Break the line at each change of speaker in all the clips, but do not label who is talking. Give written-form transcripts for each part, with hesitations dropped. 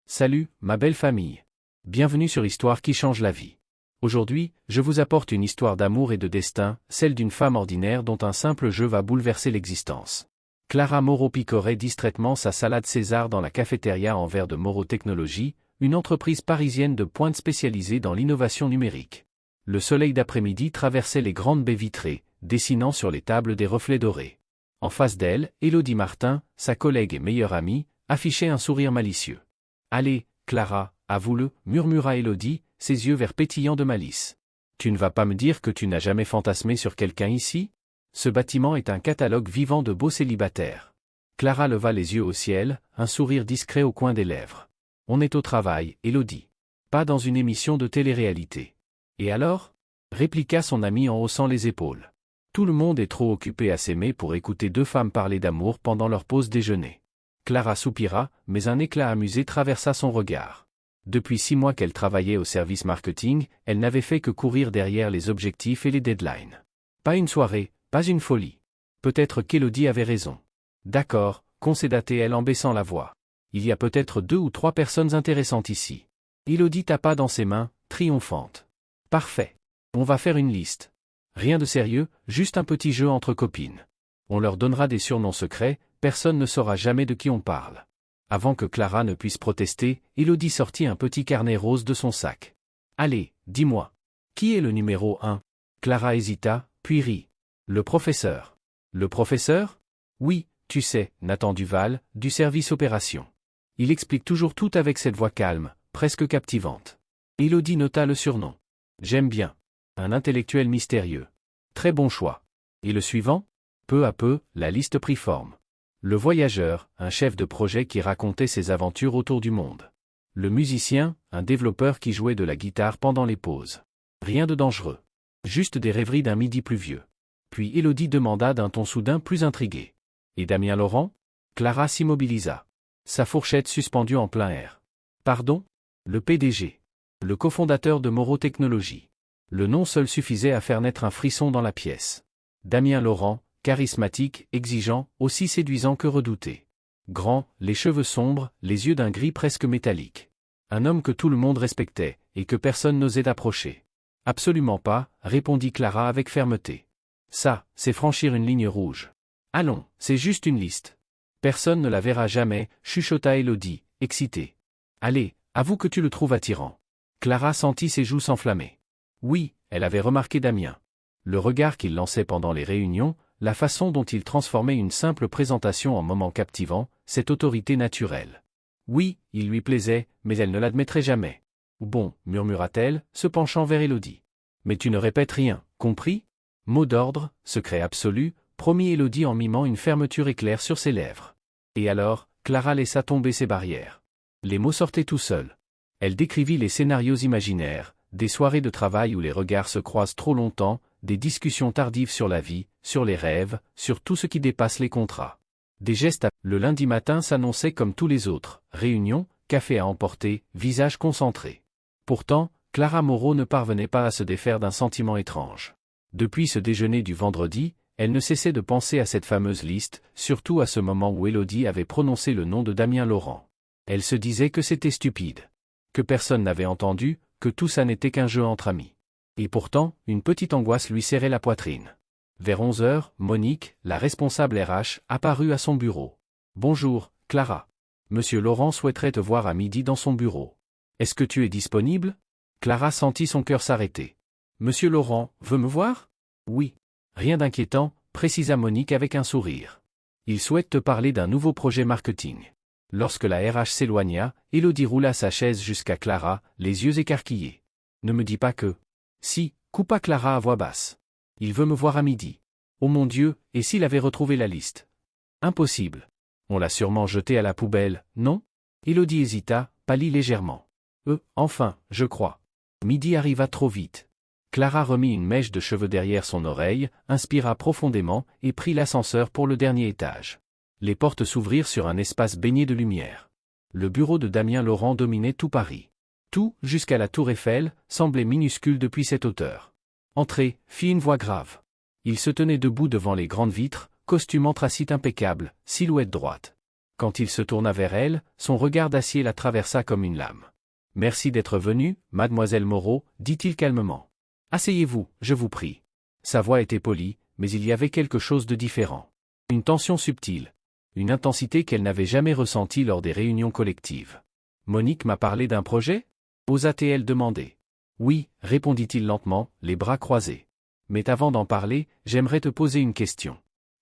Salut, ma belle famille. Bienvenue sur Histoire qui change la vie. Aujourd'hui, je vous apporte une histoire d'amour et de destin, celle d'une femme ordinaire dont un simple jeu va bouleverser l'existence. Clara Morrow picorait distraitement sa salade César dans la cafétéria en verre de Morrow Technologies, une entreprise parisienne de pointe spécialisée dans l'innovation numérique. Le soleil d'après-midi traversait les grandes baies vitrées, dessinant sur les tables des reflets dorés. En face d'elle, Élodie Martin, sa collègue et meilleure amie, affichait un sourire malicieux. « Allez, Clara, avoue-le » murmura Élodie, ses yeux verts pétillants de malice. « Tu ne vas pas me dire que tu n'as jamais fantasmé sur quelqu'un ici ? Ce bâtiment est un catalogue vivant de beaux célibataires. » Clara leva les yeux au ciel, un sourire discret au coin des lèvres. « On est au travail, Élodie. Pas dans une émission de télé-réalité. »« Et alors ?» répliqua son ami en haussant les épaules. « Tout le monde est trop occupé à s'aimer pour écouter deux femmes parler d'amour pendant leur pause déjeuner. » Clara soupira, mais un éclat amusé traversa son regard. Depuis 6 mois qu'elle travaillait au service marketing, elle n'avait fait que courir derrière les objectifs et les deadlines. Pas une soirée, pas une folie. Peut-être qu'Élodie avait raison. D'accord, concéda-t-elle en baissant la voix. Il y a peut-être 2 ou 3 personnes intéressantes ici. Élodie tapa dans ses mains, triomphante. Parfait. On va faire une liste. Rien de sérieux, juste un petit jeu entre copines. On leur donnera des surnoms secrets, personne ne saura jamais de qui on parle. Avant que Clara ne puisse protester, Élodie sortit un petit carnet rose de son sac. Allez, dis-moi. Qui est le numéro 1 ? Clara hésita, puis rit. Le professeur. Le professeur ? Oui, tu sais, Nathan Duval, du service opération. Il explique toujours tout avec cette voix calme, presque captivante. Élodie nota le surnom. J'aime bien. Un intellectuel mystérieux. Très bon choix. Et le suivant ? Peu à peu, la liste prit forme. Le voyageur, un chef de projet qui racontait ses aventures autour du monde. Le musicien, un développeur qui jouait de la guitare pendant les pauses. Rien de dangereux. Juste des rêveries d'un midi pluvieux. Puis Élodie demanda d'un ton soudain plus intrigué. Et Damien Laurent ? Clara s'immobilisa. Sa fourchette suspendue en plein air. Pardon ? Le PDG. Le cofondateur de Morrow Technologies. Le nom seul suffisait à faire naître un frisson dans la pièce. Damien Laurent, charismatique, exigeant, aussi séduisant que redouté. Grand, les cheveux sombres, les yeux d'un gris presque métallique. Un homme que tout le monde respectait, et que personne n'osait approcher. Absolument pas, répondit Clara avec fermeté. Ça, c'est franchir une ligne rouge. Allons, c'est juste une liste. Personne ne la verra jamais, chuchota Élodie, excitée. Allez, avoue que tu le trouves attirant. Clara sentit ses joues s'enflammer. Oui, elle avait remarqué Damien. Le regard qu'il lançait pendant les réunions, la façon dont il transformait une simple présentation en moment captivant, cette autorité naturelle. Oui, il lui plaisait, mais elle ne l'admettrait jamais. Bon, murmura-t-elle, se penchant vers Élodie. Mais tu ne répètes rien, compris ? Mot d'ordre, secret absolu, promit Élodie en mimant une fermeture éclair sur ses lèvres. Et alors, Clara laissa tomber ses barrières. Les mots sortaient tout seuls. Elle décrivit les scénarios imaginaires, des soirées de travail où les regards se croisent trop longtemps, des discussions tardives sur la vie, sur les rêves, sur tout ce qui dépasse les contrats. Des gestes Le lundi matin s'annonçait comme tous les autres, réunion, café à emporter, visage concentré. Pourtant, Clara Morrow ne parvenait pas à se défaire d'un sentiment étrange. Depuis ce déjeuner du vendredi, elle ne cessait de penser à cette fameuse liste, surtout à ce moment où Élodie avait prononcé le nom de Damien Laurent. Elle se disait que c'était stupide. Que personne n'avait entendu, que tout ça n'était qu'un jeu entre amis. Et pourtant, une petite angoisse lui serrait la poitrine. Vers 11 heures, Monique, la responsable RH, apparut à son bureau. « Bonjour, Clara. Monsieur Laurent souhaiterait te voir à midi dans son bureau. Est-ce que tu es disponible ?» Clara sentit son cœur s'arrêter. « Monsieur Laurent veut me voir ?»« Oui. » « Rien d'inquiétant, » précisa Monique avec un sourire. « Il souhaite te parler d'un nouveau projet marketing. » Lorsque la RH s'éloigna, Élodie roula sa chaise jusqu'à Clara, les yeux écarquillés. « Ne me dis pas que... » « Si, » coupa Clara à voix basse. « Il veut me voir à midi. » Oh mon Dieu, et s'il avait retrouvé la liste ? Impossible. On l'a sûrement jeté à la poubelle, non ? Élodie hésita, pâlit légèrement. Enfin, je crois. Midi arriva trop vite. Clara remit une mèche de cheveux derrière son oreille, inspira profondément et prit l'ascenseur pour le dernier étage. Les portes s'ouvrirent sur un espace baigné de lumière. Le bureau de Damien Laurent dominait tout Paris. Tout, jusqu'à la tour Eiffel, semblait minuscule depuis cette hauteur. « Entrez » fit une voix grave. Il se tenait debout devant les grandes vitres, costume anthracite impeccable, silhouette droite. Quand il se tourna vers elle, son regard d'acier la traversa comme une lame. « Merci d'être venue, mademoiselle Moreau, dit-il calmement. Asseyez-vous, je vous prie. » Sa voix était polie, mais il y avait quelque chose de différent. Une tension subtile. Une intensité qu'elle n'avait jamais ressentie lors des réunions collectives. « Monique m'a parlé d'un projet ?» osa-t-elle demander. « Oui, répondit-il lentement, les bras croisés. Mais avant d'en parler, j'aimerais te poser une question. »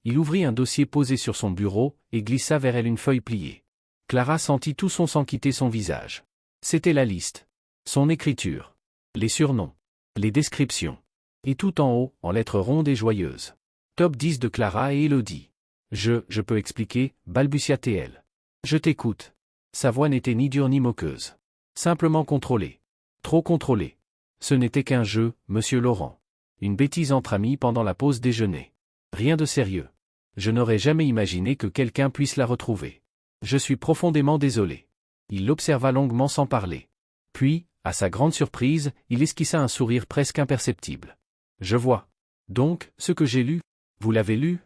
Il ouvrit un dossier posé sur son bureau, et glissa vers elle une feuille pliée. Clara sentit tout son sang quitter son visage. C'était la liste. Son écriture. Les surnoms. Les descriptions. Et tout en haut, en lettres rondes et joyeuses. Top 10 de Clara et Élodie. Je peux expliquer, balbutia-t-elle. Je t'écoute. Sa voix n'était ni dure ni moqueuse. Simplement contrôlée. Trop contrôlée. Ce n'était qu'un jeu, monsieur Laurent. Une bêtise entre amis pendant la pause déjeuner. Rien de sérieux. Je n'aurais jamais imaginé que quelqu'un puisse la retrouver. Je suis profondément désolé. Il l'observa longuement sans parler. Puis, à sa grande surprise, il esquissa un sourire presque imperceptible. Je vois. Donc, ce que j'ai lu, vous l'avez lu ?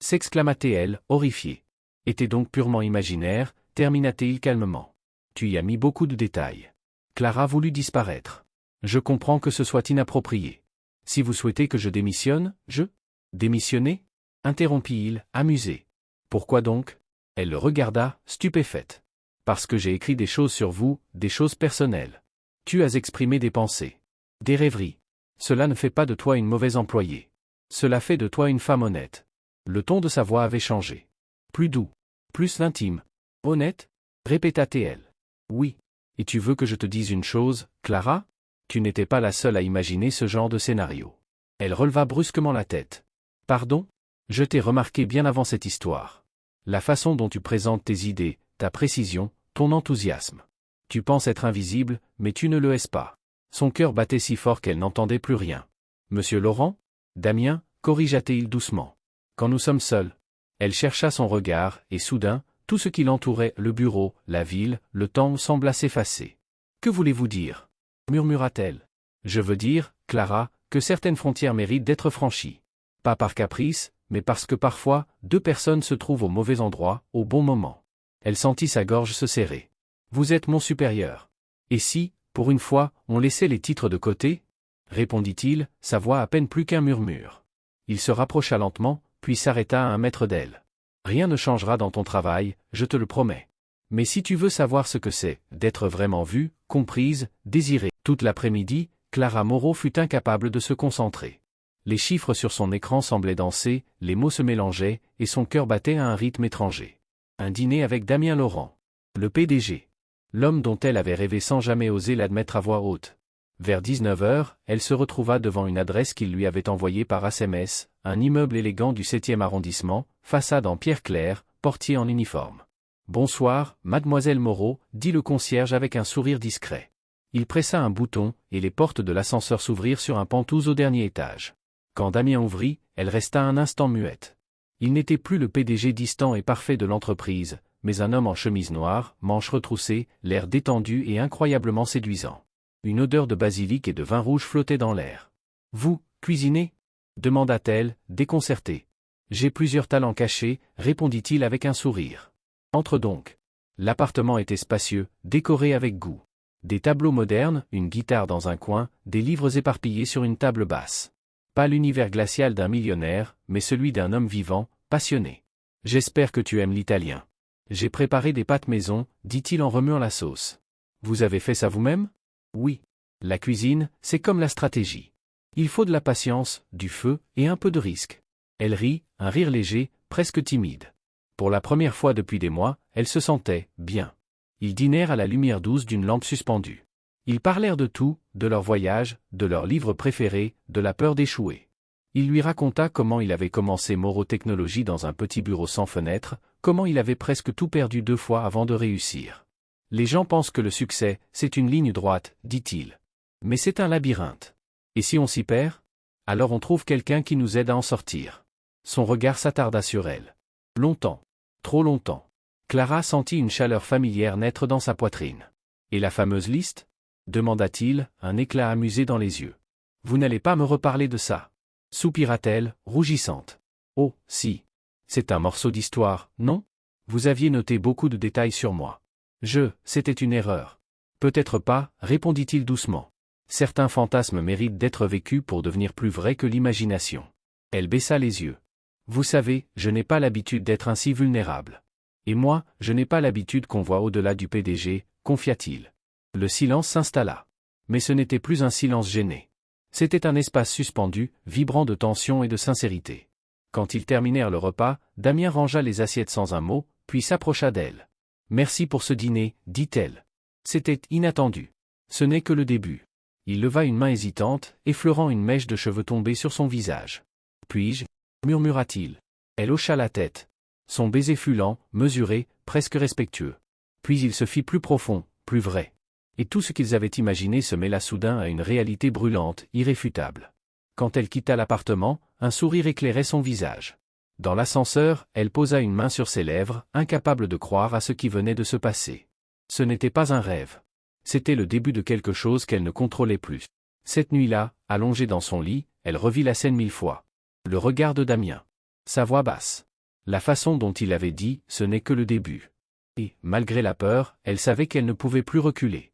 S'exclama-t-elle, horrifiée. Était donc purement imaginaire, termina-t-il calmement. Tu y as mis beaucoup de détails. Clara voulut disparaître. Je comprends que ce soit inapproprié. Si vous souhaitez que je démissionne, Démissionner ? Interrompit-il, amusé. Pourquoi donc ? Elle le regarda, stupéfaite. Parce que j'ai écrit des choses sur vous, des choses personnelles. Tu as exprimé des pensées. Des rêveries. Cela ne fait pas de toi une mauvaise employée. Cela fait de toi une femme honnête. Le ton de sa voix avait changé. Plus doux. Plus intime. Honnête ? Répéta-t-elle. Oui. Et tu veux que je te dise une chose, Clara ? Tu n'étais pas la seule à imaginer ce genre de scénario. Elle releva brusquement la tête. Pardon ? Je t'ai remarqué bien avant cette histoire. La façon dont tu présentes tes idées, ta précision, ton enthousiasme. Tu penses être invisible, mais tu ne le es pas. Son cœur battait si fort qu'elle n'entendait plus rien. Monsieur Laurent ? Damien, corrigea-t-il doucement. Quand nous sommes seuls. Elle chercha son regard, et soudain, tout ce qui l'entourait, le bureau, la ville, le temps, sembla s'effacer. Que voulez-vous dire ? Murmura-t-elle. Je veux dire, Clara, que certaines frontières méritent d'être franchies. Pas par caprice, mais parce que parfois, deux personnes se trouvent au mauvais endroit, au bon moment. Elle sentit sa gorge se serrer. Vous êtes mon supérieur. Et si, pour une fois, on laissait les titres de côté ? Répondit-il, sa voix à peine plus qu'un murmure. Il se rapprocha lentement, puis s'arrêta à 1 mètre d'elle. Rien ne changera dans ton travail, je te le promets. Mais si tu veux savoir ce que c'est, d'être vraiment vue, comprise, désirée, toute l'après-midi, Clara Moreau fut incapable de se concentrer. Les chiffres sur son écran semblaient danser, les mots se mélangeaient, et son cœur battait à un rythme étranger. Un dîner avec Damien Laurent. Le PDG. L'homme dont elle avait rêvé sans jamais oser l'admettre à voix haute. Vers 19h, elle se retrouva devant une adresse qu'il lui avait envoyée par SMS, un immeuble élégant du 7e arrondissement, façade en pierre claire, portier en uniforme. « Bonsoir, mademoiselle Moreau », dit le concierge avec un sourire discret. Il pressa un bouton, et les portes de l'ascenseur s'ouvrirent sur un penthouse au dernier étage. Quand Damien ouvrit, elle resta un instant muette. Il n'était plus le PDG distant et parfait de l'entreprise, mais un homme en chemise noire, manches retroussées, l'air détendu et incroyablement séduisant. Une odeur de basilic et de vin rouge flottait dans l'air. « Vous, cuisinez ? » demanda-t-elle, déconcertée. « J'ai plusieurs talents cachés, » répondit-il avec un sourire. « Entre donc. » L'appartement était spacieux, décoré avec goût. Des tableaux modernes, une guitare dans un coin, des livres éparpillés sur une table basse. Pas l'univers glacial d'un millionnaire, mais celui d'un homme vivant, passionné. « J'espère que tu aimes l'italien. J'ai préparé des pâtes maison, dit-il en remuant la sauce. Vous avez fait ça vous-même ? Oui. La cuisine, c'est comme la stratégie. Il faut de la patience, du feu, et un peu de risque. Elle rit, un rire léger, presque timide. Pour la première fois depuis des mois, elle se sentait bien. Ils dînèrent à la lumière douce d'une lampe suspendue. Ils parlèrent de tout, de leur voyage, de leurs livres préférés, de la peur d'échouer. Il lui raconta comment il avait commencé Moreau Technologies dans un petit bureau sans fenêtre, comment il avait presque tout perdu 2 fois avant de réussir. Les gens pensent que le succès, c'est une ligne droite, dit-il. Mais c'est un labyrinthe. Et si on s'y perd ? Alors on trouve quelqu'un qui nous aide à en sortir. Son regard s'attarda sur elle. Longtemps. Trop longtemps. Clara sentit une chaleur familière naître dans sa poitrine. Et la fameuse liste ? Demanda-t-il, un éclat amusé dans les yeux. Vous n'allez pas me reparler de ça ? Soupira-t-elle, rougissante. Oh, si. C'est un morceau d'histoire, non ? Vous aviez noté beaucoup de détails sur moi. C'était une erreur. Peut-être pas, répondit-il doucement. Certains fantasmes méritent d'être vécus pour devenir plus vrais que l'imagination. Elle baissa les yeux. Vous savez, je n'ai pas l'habitude d'être ainsi vulnérable. Et moi, je n'ai pas l'habitude qu'on voit au-delà du PDG, confia-t-il. Le silence s'installa. Mais ce n'était plus un silence gêné. C'était un espace suspendu, vibrant de tension et de sincérité. Quand ils terminèrent le repas, Damien rangea les assiettes sans un mot, puis s'approcha d'elle. « Merci pour ce dîner, dit-elle. C'était inattendu. Ce n'est que le début. » Il leva une main hésitante, effleurant une mèche de cheveux tombés sur son visage. « Puis-je » murmura-t-il. Elle hocha la tête. Son baiser fut lent, mesuré, presque respectueux. Puis il se fit plus profond, plus vrai. Et tout ce qu'ils avaient imaginé se mêla soudain à une réalité brûlante, irréfutable. Quand elle quitta l'appartement, un sourire éclairait son visage. Dans l'ascenseur, elle posa une main sur ses lèvres, incapable de croire à ce qui venait de se passer. Ce n'était pas un rêve. C'était le début de quelque chose qu'elle ne contrôlait plus. Cette nuit-là, allongée dans son lit, elle revit la scène 1000 fois. Le regard de Damien. Sa voix basse. La façon dont il avait dit « ce n'est que le début ». Et, malgré la peur, elle savait qu'elle ne pouvait plus reculer.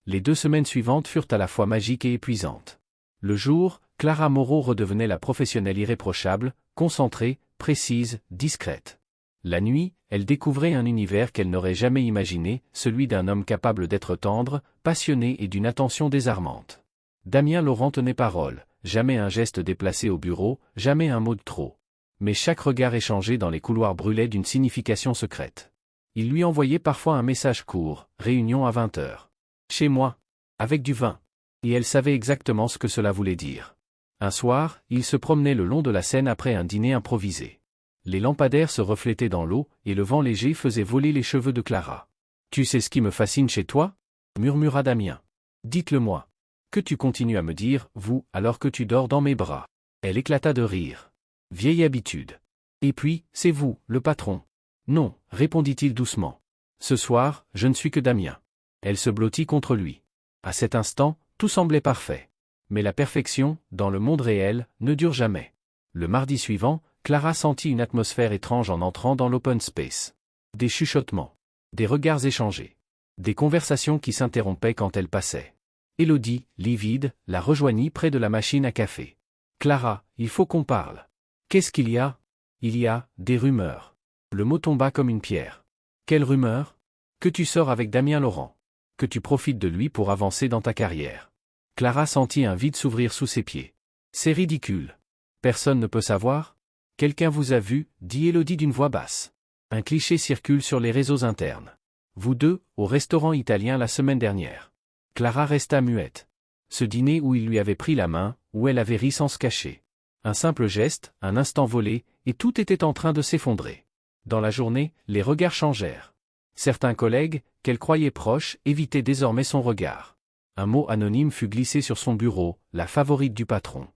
Les 2 semaines suivantes furent à la fois magiques et épuisantes. Le jour, Clara Moreau redevenait la professionnelle irréprochable, concentrée, précise, discrète. La nuit, elle découvrait un univers qu'elle n'aurait jamais imaginé, celui d'un homme capable d'être tendre, passionné et d'une attention désarmante. Damien Laurent tenait parole, jamais un geste déplacé au bureau, jamais un mot de trop. Mais chaque regard échangé dans les couloirs brûlait d'une signification secrète. Il lui envoyait parfois un message court, réunion à 20h. Chez moi. Avec du vin. Et elle savait exactement ce que cela voulait dire. Un soir, il se promenait le long de la Seine après un dîner improvisé. Les lampadaires se reflétaient dans l'eau, et le vent léger faisait voler les cheveux de Clara. « Tu sais ce qui me fascine chez toi ?» murmura Damien. « Dites-le-moi. Que tu continues à me dire, vous, alors que tu dors dans mes bras. » Elle éclata de rire. « Vieille habitude. Et puis, c'est vous, le patron. » « Non, répondit-il doucement. « Ce soir, je ne suis que Damien. » Elle se blottit contre lui. À cet instant, tout semblait parfait. Mais la perfection, dans le monde réel, ne dure jamais. Le mardi suivant, Clara sentit une atmosphère étrange en entrant dans l'open space. Des chuchotements. Des regards échangés. Des conversations qui s'interrompaient quand elle passait. Élodie, livide, la rejoignit près de la machine à café. « Clara, il faut qu'on parle. »« Qu'est-ce qu'il y a ?»« Il y a des rumeurs. » Le mot tomba comme une pierre. « Quelle rumeur ?»« Que tu sors avec Damien Laurent. Que tu profites de lui pour avancer dans ta carrière. » Clara sentit un vide s'ouvrir sous ses pieds. « C'est ridicule. Personne ne peut savoir ? Quelqu'un vous a vu, dit Élodie d'une voix basse. Un cliché circule sur les réseaux internes. Vous deux, au restaurant italien la semaine dernière. » Clara resta muette. Ce dîner où il lui avait pris la main, où elle avait ri sans se cacher. Un simple geste, un instant volé, et tout était en train de s'effondrer. Dans la journée, les regards changèrent. Certains collègues, qu'elle croyait proches, évitaient désormais son regard. Un mot anonyme fut glissé sur son bureau, la favorite du patron.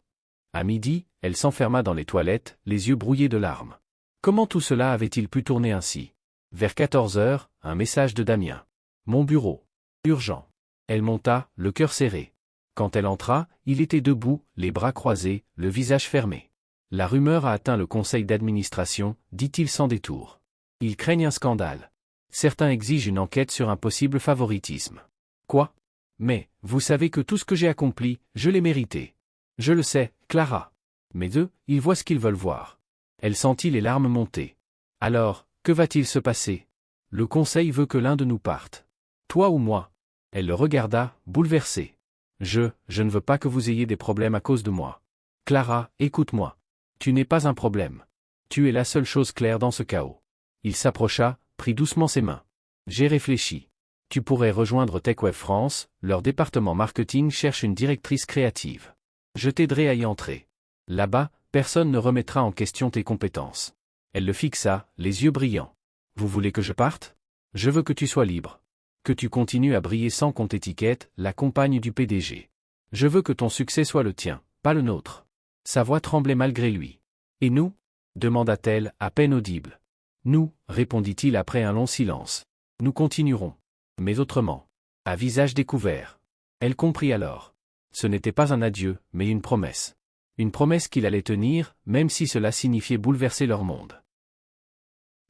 À midi, elle s'enferma dans les toilettes, les yeux brouillés de larmes. Comment tout cela avait-il pu tourner ainsi? Vers 14h, un message de Damien. Mon bureau. Urgent. Elle monta, le cœur serré. Quand elle entra, il était debout, les bras croisés, le visage fermé. La rumeur a atteint le conseil d'administration, dit-il sans détour. Ils craignent un scandale. Certains exigent une enquête sur un possible favoritisme. Quoi? Mais, vous savez que tout ce que j'ai accompli, je l'ai mérité. Je le sais, Clara. Mais eux, ils voient ce qu'ils veulent voir. Elle sentit les larmes monter. Alors, que va-t-il se passer? Le conseil veut que l'un de nous parte. Toi ou moi? Elle le regarda, bouleversée. Je ne veux pas que vous ayez des problèmes à cause de moi. Clara, écoute-moi. Tu n'es pas un problème. Tu es la seule chose claire dans ce chaos. Il s'approcha, prit doucement ses mains. J'ai réfléchi. Tu pourrais rejoindre TechWeb France, leur département marketing cherche une directrice créative. Je t'aiderai à y entrer. Là-bas, personne ne remettra en question tes compétences. Elle le fixa, les yeux brillants. Vous voulez que je parte? Je veux que tu sois libre. Que tu continues à briller sans qu'on t'étiquette, la compagne du PDG. Je veux que ton succès soit le tien, pas le nôtre. Sa voix tremblait malgré lui. Et nous? Demanda-t-elle, à peine audible. Nous, répondit-il après un long silence. Nous continuerons. Mais autrement. À visage découvert. Elle comprit alors. Ce n'était pas un adieu, mais une promesse. Une promesse qu'il allait tenir, même si cela signifiait bouleverser leur monde.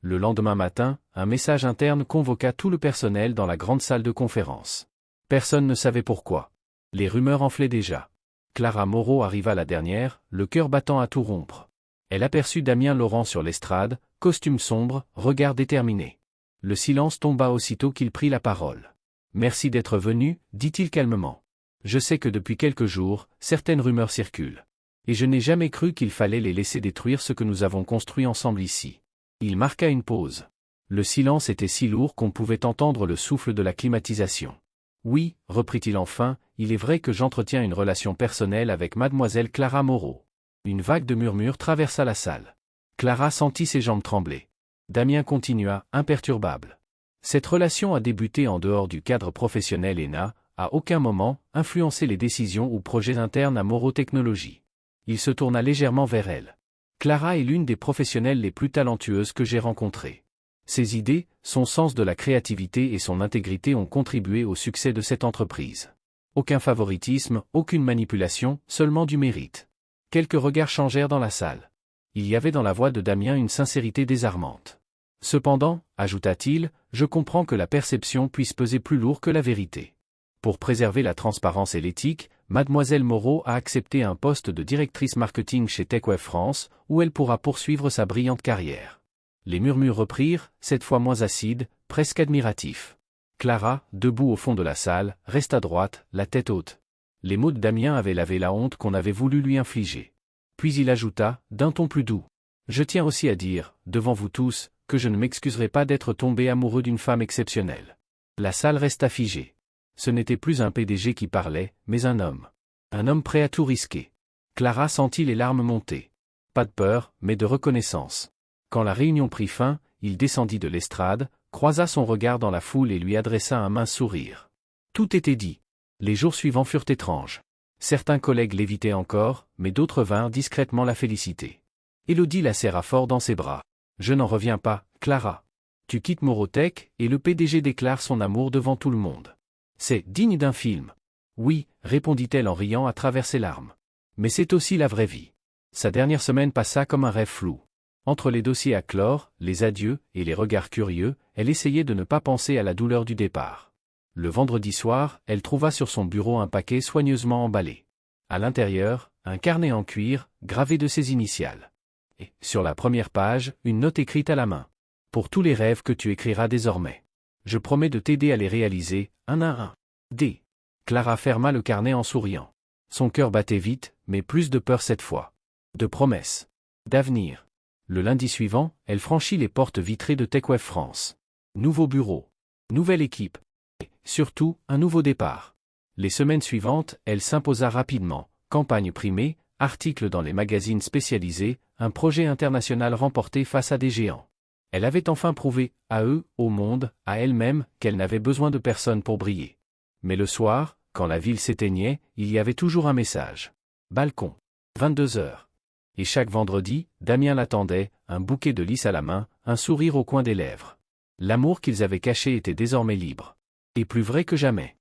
Le lendemain matin, un message interne convoqua tout le personnel dans la grande salle de conférence. Personne ne savait pourquoi. Les rumeurs enflaient déjà. Clara Moreau arriva la dernière, le cœur battant à tout rompre. Elle aperçut Damien Laurent sur l'estrade, costume sombre, regard déterminé. Le silence tomba aussitôt qu'il prit la parole. « Merci d'être venu, dit-il calmement. Je sais que depuis quelques jours, certaines rumeurs circulent. Et je n'ai jamais cru qu'il fallait les laisser détruire ce que nous avons construit ensemble ici. » Il marqua une pause. Le silence était si lourd qu'on pouvait entendre le souffle de la climatisation. « Oui, reprit-il enfin, il est vrai que j'entretiens une relation personnelle avec mademoiselle Clara Moreau. » Une vague de murmures traversa la salle. Clara sentit ses jambes trembler. Damien continua, imperturbable. Cette relation a débuté en dehors du cadre professionnel et n'a, à aucun moment, influencé les décisions ou projets internes à Moreau Technologies. Il se tourna légèrement vers elle. Clara est l'une des professionnelles les plus talentueuses que j'ai rencontrées. Ses idées, son sens de la créativité et son intégrité ont contribué au succès de cette entreprise. Aucun favoritisme, aucune manipulation, seulement du mérite. Quelques regards changèrent dans la salle. Il y avait dans la voix de Damien une sincérité désarmante. Cependant, ajouta-t-il, je comprends que la perception puisse peser plus lourd que la vérité. Pour préserver la transparence et l'éthique, mademoiselle Moreau a accepté un poste de directrice marketing chez TechWeb France, où elle pourra poursuivre sa brillante carrière. Les murmures reprirent, cette fois moins acides, presque admiratifs. Clara, debout au fond de la salle, resta droite, la tête haute. Les mots de Damien avaient lavé la honte qu'on avait voulu lui infliger. Puis il ajouta, d'un ton plus doux. Je tiens aussi à dire, devant vous tous, que je ne m'excuserai pas d'être tombé amoureux d'une femme exceptionnelle. La salle resta figée. Ce n'était plus un PDG qui parlait, mais un homme. Un homme prêt à tout risquer. Clara sentit les larmes monter. Pas de peur, mais de reconnaissance. Quand la réunion prit fin, il descendit de l'estrade, croisa son regard dans la foule et lui adressa un mince sourire. Tout était dit. Les jours suivants furent étranges. Certains collègues l'évitaient encore, mais d'autres vinrent discrètement la féliciter. Élodie la serra fort dans ses bras. « Je n'en reviens pas, Clara. Tu quittes Morotech, et le PDG déclare son amour devant tout le monde. C'est digne d'un film. » « Oui, répondit-elle en riant à travers ses larmes. Mais c'est aussi la vraie vie. Sa dernière semaine passa comme un rêve flou. Entre les dossiers à clore, les adieux et les regards curieux, elle essayait de ne pas penser à la douleur du départ. Le vendredi soir, elle trouva sur son bureau un paquet soigneusement emballé. À l'intérieur, un carnet en cuir, gravé de ses initiales. Et, sur la première page, une note écrite à la main. « Pour tous les rêves que tu écriras désormais. Je promets de t'aider à les réaliser, un à un. D. » Clara ferma le carnet en souriant. Son cœur battait vite, mais plus de peur cette fois. De promesses. D'avenir. Le lundi suivant, elle franchit les portes vitrées de TechWeb France. Nouveau bureau. Nouvelle équipe. Et, surtout, un nouveau départ. Les semaines suivantes, elle s'imposa rapidement. Campagne primée, articles dans les magazines spécialisés, un projet international remporté face à des géants. Elle avait enfin prouvé, à eux, au monde, à elle-même, qu'elle n'avait besoin de personne pour briller. Mais le soir, quand la ville s'éteignait, il y avait toujours un message. Balcon. 22h. Et chaque vendredi, Damien l'attendait, un bouquet de lys à la main, un sourire au coin des lèvres. L'amour qu'ils avaient caché était désormais libre. Et plus vrai que jamais.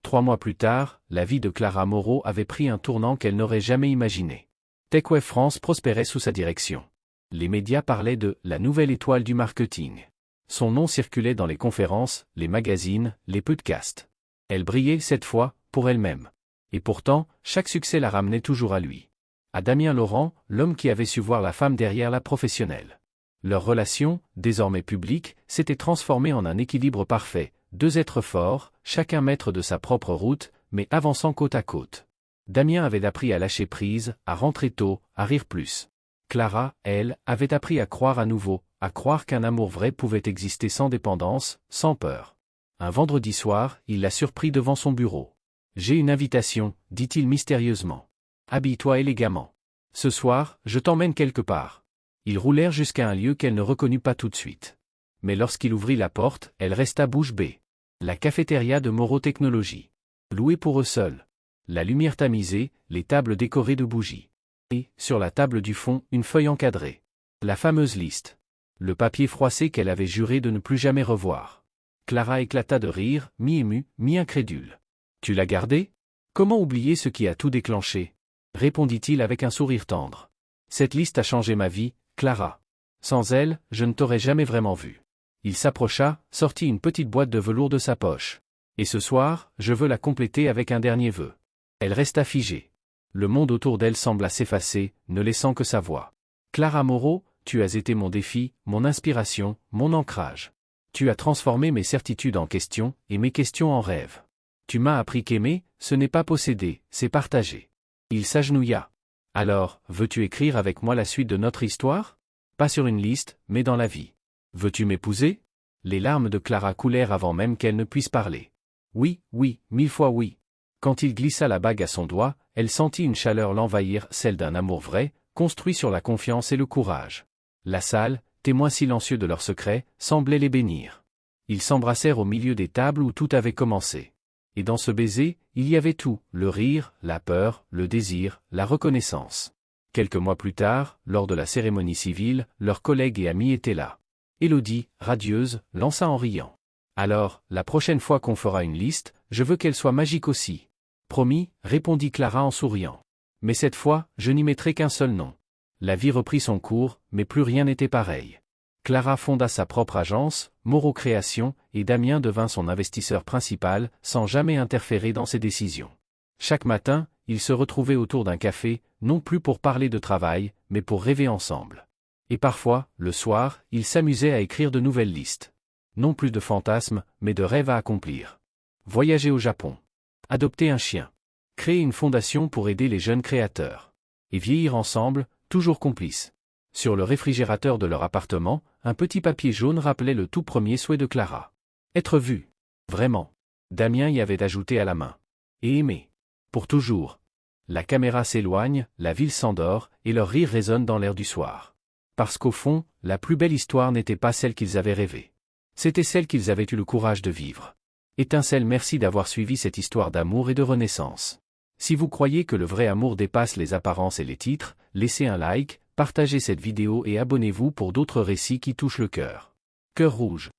3 mois plus tard, la vie de Clara Moreau avait pris un tournant qu'elle n'aurait jamais imaginé. TechWeb France prospérait sous sa direction. Les médias parlaient de « la nouvelle étoile du marketing ». Son nom circulait dans les conférences, les magazines, les podcasts. Elle brillait, cette fois, pour elle-même. Et pourtant, chaque succès la ramenait toujours à lui. À Damien Laurent, l'homme qui avait su voir la femme derrière la professionnelle. Leur relation, désormais publique, s'était transformée en un équilibre parfait, 2 êtres forts, chacun maître de sa propre route, mais avançant côte à côte. Damien avait appris à lâcher prise, à rentrer tôt, à rire plus. Clara, elle, avait appris à croire à nouveau, à croire qu'un amour vrai pouvait exister sans dépendance, sans peur. Un vendredi soir, il la surprit devant son bureau. « J'ai une invitation, dit-il mystérieusement. Habille-toi élégamment. Ce soir, je t'emmène quelque part. » Ils roulèrent jusqu'à un lieu qu'elle ne reconnut pas tout de suite. Mais lorsqu'il ouvrit la porte, elle resta bouche bée. La cafétéria de Moreau Technologies. Louée pour eux seuls. La lumière tamisée, les tables décorées de bougies. Et, sur la table du fond, une feuille encadrée. La fameuse liste. Le papier froissé qu'elle avait juré de ne plus jamais revoir. Clara éclata de rire, mi-émue, mi-incrédule. « Tu l'as gardé ? Comment oublier ce qui a tout déclenché ? répondit-il avec un sourire tendre. Cette liste a changé ma vie, Clara. Sans elle, je ne t'aurais jamais vraiment vue. Il s'approcha, sortit une petite boîte de velours de sa poche. Et ce soir, je veux la compléter avec un dernier vœu. Elle resta figée. Le monde autour d'elle sembla s'effacer, ne laissant que sa voix. Clara Moreau, tu as été mon défi, mon inspiration, mon ancrage. Tu as transformé mes certitudes en questions, et mes questions en rêves. Tu m'as appris qu'aimer, ce n'est pas posséder, c'est partager. Il s'agenouilla. Alors, veux-tu écrire avec moi la suite de notre histoire? Pas sur une liste, mais dans la vie. Veux-tu m'épouser? Les larmes de Clara coulèrent avant même qu'elle ne puisse parler. Oui, oui, 1000 fois oui. Quand il glissa la bague à son doigt, elle sentit une chaleur l'envahir, celle d'un amour vrai, construit sur la confiance et le courage. La salle, témoin silencieux de leur secret, semblait les bénir. Ils s'embrassèrent au milieu des tables où tout avait commencé. Et dans ce baiser, il y avait tout, le rire, la peur, le désir, la reconnaissance. Quelques mois plus tard, lors de la cérémonie civile, leurs collègues et amis étaient là. Élodie, radieuse, lança en riant. Alors, la prochaine fois qu'on fera une liste, je veux qu'elle soit magique aussi. Promis, répondit Clara en souriant. Mais cette fois, je n'y mettrai qu'un seul nom. La vie reprit son cours, mais plus rien n'était pareil. Clara fonda sa propre agence, Moreau Création, et Damien devint son investisseur principal, sans jamais interférer dans ses décisions. Chaque matin, ils se retrouvaient autour d'un café, non plus pour parler de travail, mais pour rêver ensemble. Et parfois, le soir, ils s'amusaient à écrire de nouvelles listes. Non plus de fantasmes, mais de rêves à accomplir. Voyager au Japon. Adopter un chien. Créer une fondation pour aider les jeunes créateurs. Et vieillir ensemble, toujours complices. Sur le réfrigérateur de leur appartement, un petit papier jaune rappelait le tout premier souhait de Clara. Être vu. Vraiment. Damien y avait ajouté à la main. Et aimer. Pour toujours. La caméra s'éloigne, la ville s'endort, et leur rire résonne dans l'air du soir. Parce qu'au fond, la plus belle histoire n'était pas celle qu'ils avaient rêvée. C'était celle qu'ils avaient eu le courage de vivre. Étincelle, merci d'avoir suivi cette histoire d'amour et de renaissance. Si vous croyez que le vrai amour dépasse les apparences et les titres, laissez un like, partagez cette vidéo et abonnez-vous pour d'autres récits qui touchent le cœur. Cœur rouge.